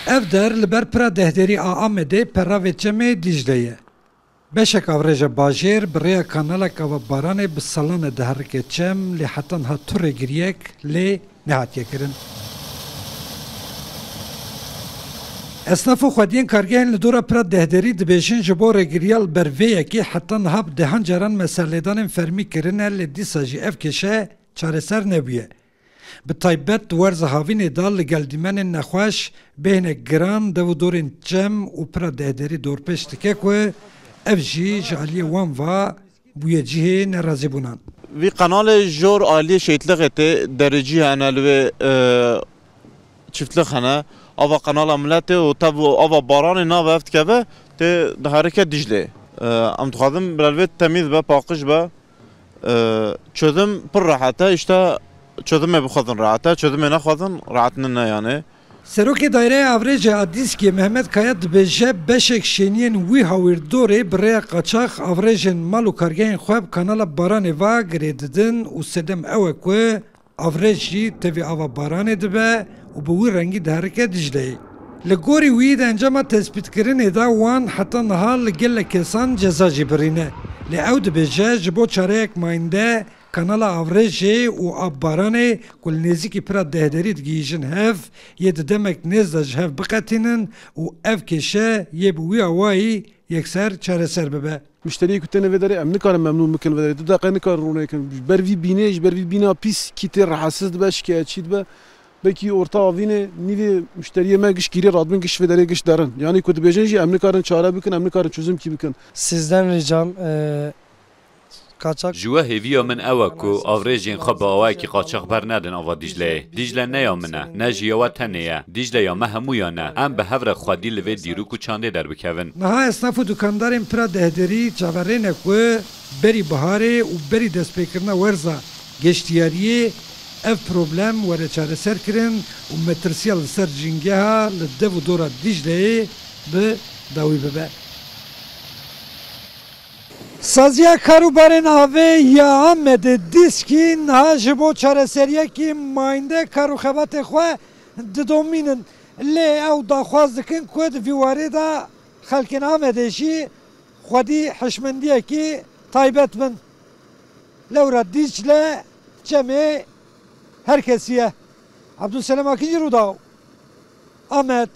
Ev der li ber pira dehderî a Amedê peravê Çemê Dicleyê. Beşek avreja bajêr bi rêya kanaleka baranê bi salanê diherike Çem lê hetan hat turê giriyek lê nehatiye kirin. Esnafo xwediyên kargehên li dora pira dehderî dibêjin ji bo rêgiriya li ber vê yekê hetan niha bi dehan caran meselêdanên fermî kirine lê dîsa jî ev kêşe çareser nebûye. Bi taybet di werza havînê da li gel dîmenên nexweş bêhnek giran dev û dorên Çem û pira dehderî dorpêş dike ku ev jî ji aliyê wan va bûye cihê nerazîbûnan. Vî kanalê jor aliyê şehîtliqê tê derecî hene li vê çiftlik hene. Ava kanala milletê û tev ava baranê nava ev dikeve tê diherike Diclê. Em dixwazim bi temîz be paqij be. Çözüm pir rahat e işte çözümê bixwazin rahat e çözümê nexwazin rahat nine yani. Serokê Dayreya Avrêja a Dîskê Mehmet Kaya dibêje beşek şeniyên wî hawirdorê bi rêya qaçax avrêjên mal û kargehên xwe bi kanala baranê va girê didin û sedem ew e ku avrêj jî tevî ava baranê dibe û bi wî rengî diherike Dicleyê. Li gorî wî di encama tespîtkirinê da wan heta niha li gelek kesan ceza jî birîne. Lê ew dibêje ji bo çareyek mayînde kanala avrêjê û avbaranê ku li nêzîkî pira dehderî digihîjin hev yê di demek nêz de ji hev biqetînin û ev kêşe yê bi wî awayî yekser çareser bibe. Müşteriye ku tenê vê derê em nikarin memnûn bikin vê derê. Du deqê nikarin rûnekin. Ji ber vî bînê ji ber vî bîna pîs kî tê rahatsiz dibe şikayetçî dibe. Belki orta avînê nîvê müşteriye me giş gîrî radbin giş vê derê giş derin. Yani ku dibêjin jî em nikarin çare bikin em nikarin çözüm kî bikin. Sizden ricam kaçak Ji we hêviya min ew e ku avrêjên xwe bi awayekî qaçaxber nedin ava Dicleyê. Dicle neya min e, ne jî ya we tenê ye. Dicle ya me hemûyan e. Em bi hev re xwedî li vê dîrok û çandê derbikevin. Niha esnaf û dukandarên pira dehderî çaverêne ku berî biharê û berî destpêkirina werza geştiyariyê ev problem were çareser kirin û metirsiya li ser jîngeha li dev û dora Dicleyê bi dawî bibe. Saziya karûbarên avê ya Amedê Dîskî niha ji bo çareseriyekî mayînde karûxebatê xwe didomînin. Lê ew daxwaz dikin ku di vî warê de xelkên Amedê jî xwedî hişmendiyekî taybet bin. Lewra Dicle Çemê herkesiye. Abdülselam Akıncı Rudaw, Amed.